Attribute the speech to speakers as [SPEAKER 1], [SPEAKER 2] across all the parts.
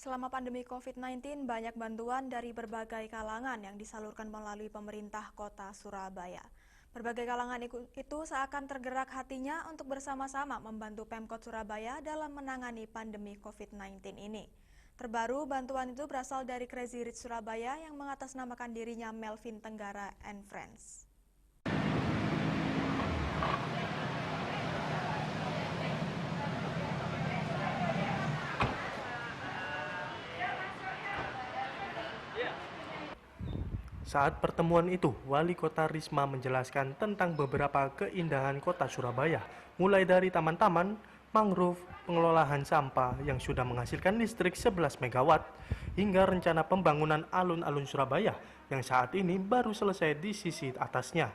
[SPEAKER 1] Selama pandemi COVID-19, banyak bantuan dari berbagai kalangan yang disalurkan melalui pemerintah kota Surabaya. Berbagai kalangan itu seakan tergerak hatinya untuk bersama-sama membantu Pemkot Surabaya dalam menangani pandemi COVID-19 ini. Terbaru, bantuan itu berasal dari Crazy Rich Surabaya yang mengatasnamakan dirinya Melvin Tenggara and Friends.
[SPEAKER 2] Saat pertemuan itu, Wali Kota Risma menjelaskan tentang beberapa keindahan kota Surabaya, mulai dari taman-taman, mangrove, pengelolaan sampah yang sudah menghasilkan listrik 11 MW, hingga rencana pembangunan alun-alun Surabaya yang saat ini baru selesai di sisi atasnya.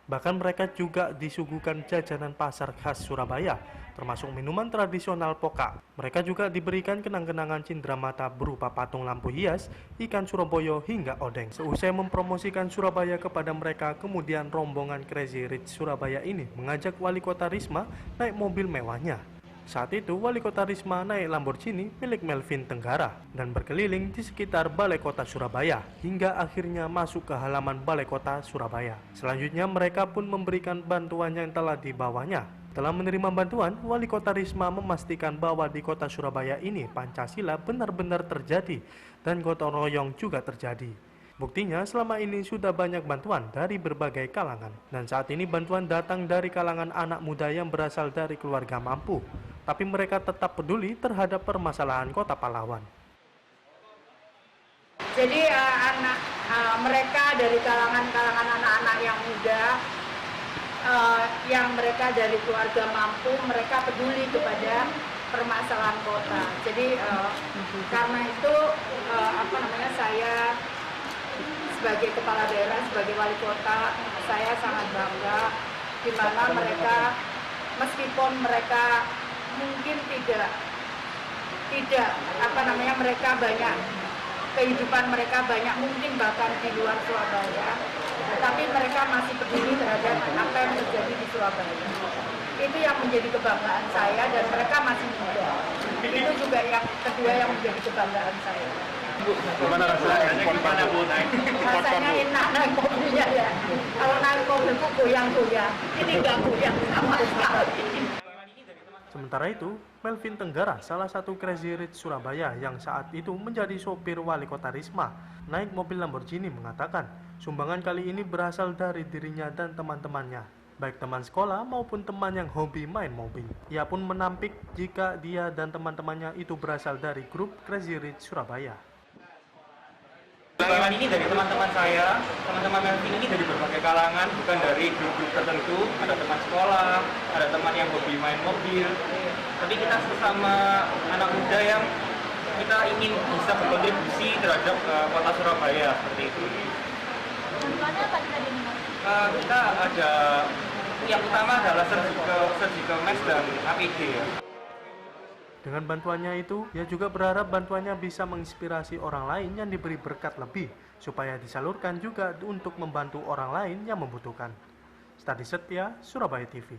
[SPEAKER 2] Bahkan mereka juga disuguhkan jajanan pasar khas Surabaya, termasuk minuman tradisional Poka. Mereka juga diberikan kenang-kenangan cindramata berupa patung lampu hias, ikan Surabaya hingga odeng. Seusai mempromosikan Surabaya kepada mereka, kemudian rombongan Crazy Rich Surabaya ini mengajak Wali Kota Risma naik mobil mewahnya. Saat itu, Wali Kota Risma naik Lamborghini milik Melvin Tenggara dan berkeliling di sekitar Balai Kota Surabaya hingga akhirnya masuk ke halaman Balai Kota Surabaya. Selanjutnya, mereka pun memberikan bantuan yang telah dibawanya. Setelah menerima bantuan, Wali Kota Risma memastikan bahwa di Kota Surabaya ini Pancasila benar-benar terjadi dan gotong royong juga terjadi. Buktinya selama ini sudah banyak bantuan dari berbagai kalangan. Dan saat ini bantuan datang dari kalangan anak muda yang berasal dari keluarga mampu. Tapi mereka tetap peduli terhadap permasalahan Kota Pahlawan.
[SPEAKER 3] Jadi mereka dari kalangan anak-anak yang muda, yang mereka dari keluarga mampu, mereka peduli kepada permasalahan kota. Jadi karena itu saya sebagai kepala daerah, sebagai wali kota, saya sangat bangga di mana mereka, meskipun mereka mungkin tidak mereka banyak kehidupan mereka banyak mungkin bahkan di luar Surabaya, tapi mereka masih peduli terhadap apa yang terjadi di Surabaya. Itu yang menjadi kebanggaan saya, dan mereka masih muda. Itu juga yang kedua yang menjadi kebanggaan saya.
[SPEAKER 4] Gimana rasanya? Gimana Bu naik?
[SPEAKER 3] Rasanya enak naik mobilnya ya. Kalau naik mobil itu goyang-goyang, ini nggak goyang sama sekali.
[SPEAKER 2] Sementara itu, Melvin Tenggara, salah satu Crazy Rich Surabaya yang saat itu menjadi sopir Wali Kota Risma, naik mobil Lamborghini mengatakan, sumbangan kali ini berasal dari dirinya dan teman-temannya, baik teman sekolah maupun teman yang hobi main mobil. Ia pun menampik jika dia dan teman-temannya itu berasal dari grup Crazy Rich Surabaya.
[SPEAKER 4] Sumbangan ini dari teman-teman saya, teman-teman Melvin ini dari berbagai kalangan, bukan dari grup-grup tertentu. Ada teman sekolah, ada teman yang hobi main mobil. Tapi kita sesama anak muda yang kita ingin bisa berkontribusi terhadap kota Surabaya seperti itu.
[SPEAKER 5] Bantuannya apa tadi?
[SPEAKER 4] Kita ada yang utama adalah surgical mask dan APD.
[SPEAKER 2] Dengan bantuannya itu, ia juga berharap bantuannya bisa menginspirasi orang lain yang diberi berkat lebih, supaya disalurkan juga untuk membantu orang lain yang membutuhkan. Stadi Setia, Surabaya TV.